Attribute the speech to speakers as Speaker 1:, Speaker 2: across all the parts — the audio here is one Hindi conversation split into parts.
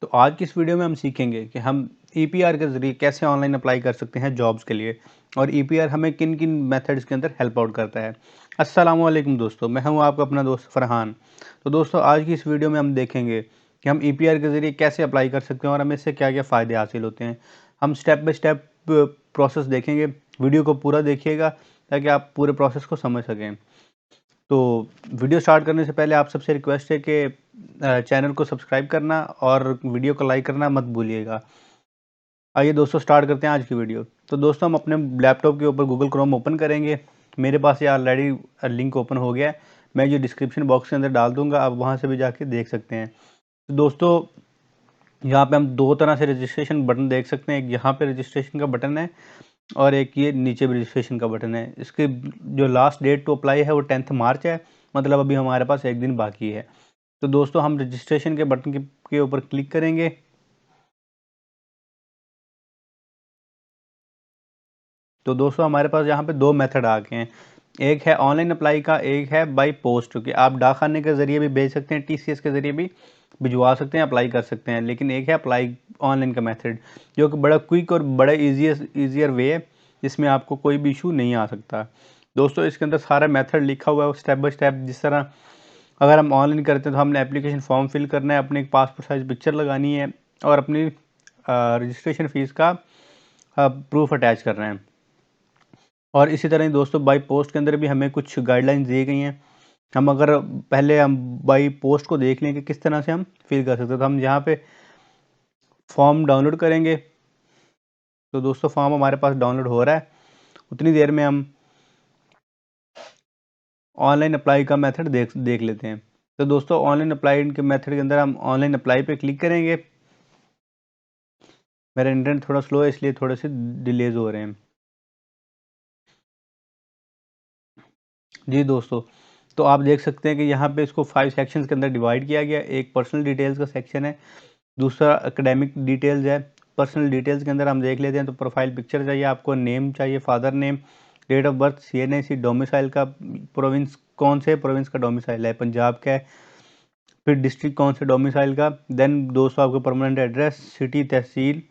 Speaker 1: तो आज की इस वीडियो में हम सीखेंगे कि हम ईपीआर के ज़रिए कैसे ऑनलाइन अप्लाई कर सकते हैं जॉब्स के लिए और ईपीआर हमें किन किन मेथड्स के अंदर हेल्प आउट करता है। अस्सलाम वालेकुम दोस्तों, मैं हूं आपका अपना दोस्त फरहान। तो दोस्तों, आज की इस वीडियो में हम देखेंगे कि हम ईपीआर के ज़रिए कैसे अप्लाई कर सकते हैं और हमें इससे क्या क्या फ़ायदे हासिल होते हैं। हम स्टेप बाय स्टेप प्रोसेस देखेंगे। वीडियो को पूरा देखिएगा ताकि आप पूरे प्रोसेस को समझ सकें। तो वीडियो स्टार्ट करने से पहले आप सबसे रिक्वेस्ट है कि चैनल को सब्सक्राइब करना और वीडियो को लाइक करना मत भूलिएगा। आइए दोस्तों, स्टार्ट करते हैं आज की वीडियो। तो दोस्तों, हम अपने लैपटॉप के ऊपर गूगल क्रोम ओपन करेंगे। मेरे पास ये ऑलरेडी लिंक ओपन हो गया है। मैं ये डिस्क्रिप्शन बॉक्स के अंदर डाल दूंगा, आप वहाँ से भी जाके देख सकते हैं। तो दोस्तों, यहाँ पे हम दो तरह से रजिस्ट्रेशन बटन देख सकते हैं। एक यहाँ पे रजिस्ट्रेशन का बटन है और एक ये नीचे भी रजिस्ट्रेशन का बटन है। इसके जो लास्ट डेट टू अप्लाई है वो 10 मार्च है, मतलब अभी हमारे पास एक दिन बाकी है। तो दोस्तों, हम रजिस्ट्रेशन के बटन के ऊपर क्लिक करेंगे। तो दोस्तों, हमारे पास यहाँ पे दो मेथड आ गए हैं। एक है ऑनलाइन अप्लाई का, एक है बाय पोस्ट कि आप डाकखाने के ज़रिए भी भेज सकते हैं, टीसीएस के ज़रिए भी भिजवा सकते हैं, अप्लाई कर सकते हैं। लेकिन एक है अप्लाई ऑनलाइन का मेथड, जो कि बड़ा क्विक और बड़ा ईजियर वे है, जिसमें आपको कोई भी इशू नहीं आ सकता। दोस्तों, इसके अंदर सारा मेथड लिखा हुआ है स्टेप बाय स्टेप। जिस तरह अगर हम ऑनलाइन करते हैं तो हमने एप्लीकेशन फॉर्म फिल करना है, अपने एक पासपोर्ट साइज़ पिक्चर लगानी है और अपनी रजिस्ट्रेशन फ़ीस का प्रूफ अटैच करना है। और इसी तरह ही दोस्तों, बाई पोस्ट के अंदर भी हमें कुछ गाइडलाइंस दी गई हैं। हम अगर पहले हम बाई पोस्ट को देख लें कि किस तरह से हम फिल कर सकते हैं, तो हम यहाँ पे फॉर्म डाउनलोड करेंगे। तो दोस्तों, फॉर्म हमारे पास डाउनलोड हो रहा है। उतनी देर में हम ऑनलाइन अप्लाई का मेथड देख लेते हैं। तो दोस्तों, ऑनलाइन अप्लाई के मेथड के अंदर हम ऑनलाइन अप्लाई पे क्लिक करेंगे। मेरा इंटरनेट थोड़ा स्लो है, इसलिए थोड़े से डिलेज हो रहे हैं। जी दोस्तों, तो आप देख सकते हैं कि यहाँ पे इसको 5 सेक्शंस के अंदर डिवाइड किया गया है। एक पर्सनल डिटेल्स का सेक्शन है, दूसरा एकेडमिक डिटेल्स है। पर्सनल डिटेल्स के अंदर हम देख लेते हैं। तो प्रोफाइल पिक्चर चाहिए आपको, नेम चाहिए, father name, date of birth, CNIC, domicile का प्रोविंस, कौन से प्रोविंस का डोमिसाइल है, पंजाब का है। फिर डिस्ट्रिक्ट कौन से डोमिसाइल का। देन दोस्तों, आपका परमानेंट एड्रेस, सिटी, तहसील,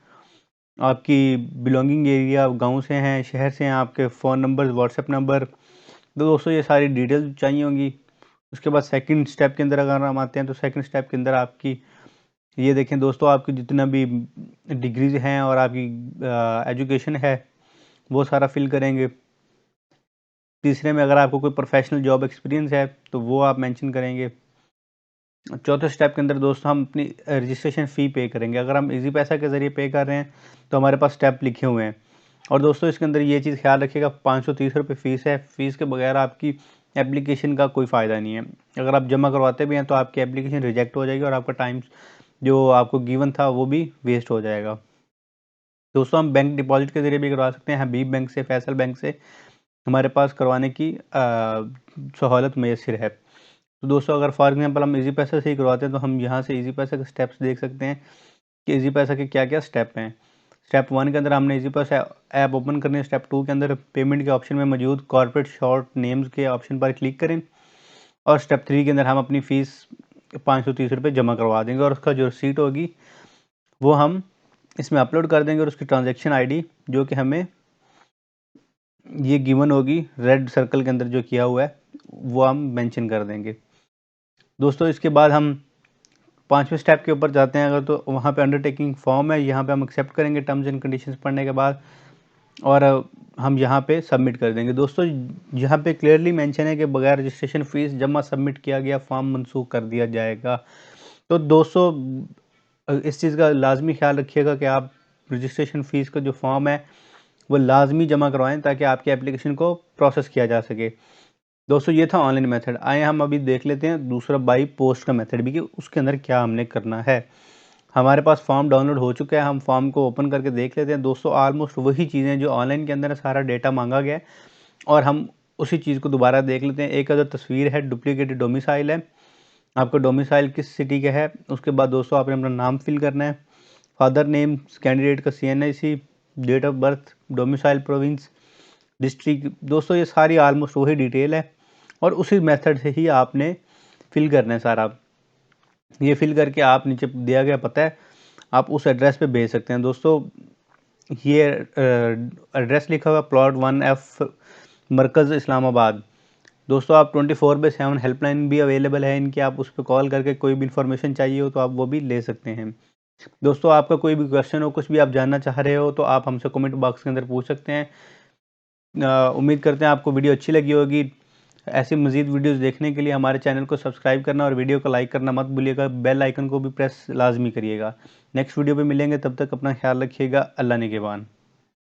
Speaker 1: आपकी बिलोंगिंग एरिया, गाँव से हैं, शहर से हैं, आपके फ़ोन नंबर, व्हाट्सएप नंबर। तो दोस्तों, ये सारी डिटेल्स चाहिए होंगी। उसके बाद सेकंड स्टेप के अंदर अगर हम आते हैं, तो सेकंड स्टेप के अंदर आपकी ये देखें दोस्तों, आपकी जितना भी डिग्रीज हैं और आपकी एजुकेशन है, वो सारा फिल करेंगे। तीसरे में अगर आपको कोई प्रोफेशनल जॉब एक्सपीरियंस है तो वो आप मेंशन करेंगे। चौथे स्टेप के अंदर दोस्तों, हम अपनी रजिस्ट्रेशन फ़ी पे करेंगे। अगर हम इजी पैसा के ज़रिए पे कर रहे हैं तो हमारे पास स्टेप लिखे हुए हैं। और दोस्तों, इसके अंदर ये चीज़ ख्याल रखिएगा, 530 रुपये फ़ीस है। फ़ीस के बगैर आपकी एप्लीकेशन का कोई फ़ायदा नहीं है। अगर आप जमा करवाते भी हैं तो आपकी एप्लीकेशन रिजेक्ट हो जाएगी और आपका टाइम जो आपको गिवन था वो भी वेस्ट हो जाएगा। दोस्तों, हम बैंक डिपॉजिट के ज़रिए भी करवा सकते हैं, हबीब बैंक से, फैसल बैंक से हमारे पास करवाने की सहूलत मैसर है। तो दोस्तों, अगर फॉर एग्जांपल हम इजी पैसा से ही करवाते हैं तो हम यहाँ से इजी पैसा के स्टेप्स देख सकते हैं कि इजी पैसा के क्या क्या स्टेप हैं। स्टेप 1 के अंदर हमने इजी पैसा ऐप ओपन करनी है। स्टेप 2 के अंदर पेमेंट के ऑप्शन में मौजूद कॉर्पोरेट शॉर्ट नेम्स के ऑप्शन पर क्लिक करें और स्टेप 3 के अंदर हम अपनी फ़ीस 530 रुपये जमा करवा देंगे और उसका जो रसीट होगी वो हम इसमें अपलोड कर देंगे और उसकी ट्रांजैक्शन आईडी जो कि हमें ये गिवन होगी रेड सर्कल के अंदर जो किया हुआ है वो हम मेंशन कर देंगे। दोस्तों, इसके बाद हम 5वें स्टेप के ऊपर जाते हैं। अगर तो वहाँ पे अंडरटेकिंग फॉर्म है, यहाँ पे हम एक्सेप्ट करेंगे टर्म्स एंड कंडीशंस पढ़ने के बाद और हम यहाँ पे सबमिट कर देंगे। दोस्तों, यहाँ पे क्लियरली मेंशन है कि बगैर रजिस्ट्रेशन फ़ीस जमा सबमिट किया गया फॉर्म मनसूख कर दिया जाएगा। तो दोस्तों, इस चीज़ का लाजमी ख्याल रखिएगा कि आप रजिस्ट्रेशन फ़ीस का जो फॉर्म है वो लाजमी जमा करवाएं ताकि आपकी एप्लीकेशन को प्रोसेस किया जा सके। दोस्तों, ये था ऑनलाइन मेथड। आए हम अभी देख लेते हैं दूसरा बाई पोस्ट का मेथड भी कि उसके अंदर क्या हमने करना है। हमारे पास फॉर्म डाउनलोड हो चुका है, हम फॉर्म को ओपन करके देख लेते हैं। दोस्तों, ऑलमोस्ट वही चीज़ें जो ऑनलाइन के अंदर है, सारा डेटा मांगा गया है और हम उसी चीज़ को दोबारा देख लेते हैं। एक अदर तस्वीर है, डुप्लीकेटेड डोमिसाइल है, आपका डोमिसाइल किस सिटी का है। उसके बाद दोस्तों, आपने अपना नाम फिल करना है, फादर नेम, कैंडिडेट का CNIC, date of birth, domicile province, district. दोस्तों, ये सारी ऑलमोस्ट वही डिटेल है और उसी मेथड से ही आपने फिल करना है सारा। ये फिल करके आप नीचे दिया गया पता है आप उस एड्रेस पे भेज सकते हैं। दोस्तों ये एड्रेस लिखा हुआ प्लॉट 1F मरकज़ इस्लामाबाद। दोस्तों आप 24/7 हेल्पलाइन भी अवेलेबल है इनकी, आप उस पर कॉल करके कोई भी इन्फॉर्मेशन चाहिए हो तो आप वो भी ले सकते हैं। दोस्तों आपका कोई भी क्वेश्चन हो, कुछ भी आप जानना चाह रहे हो तो आप हमसे कमेंट बॉक्स के अंदर पूछ सकते हैं। उम्मीद करते हैं आपको वीडियो अच्छी लगी होगी। ऐसी मज़ीद वीडियोस देखने के लिए हमारे चैनल को सब्सक्राइब करना और वीडियो को लाइक करना मत भूलिएगा। बेल आइकन को भी प्रेस लाजमी करिएगा। नेक्स्ट वीडियो पे मिलेंगे, तब तक अपना ख्याल रखिएगा। अल्लाह निगहबान।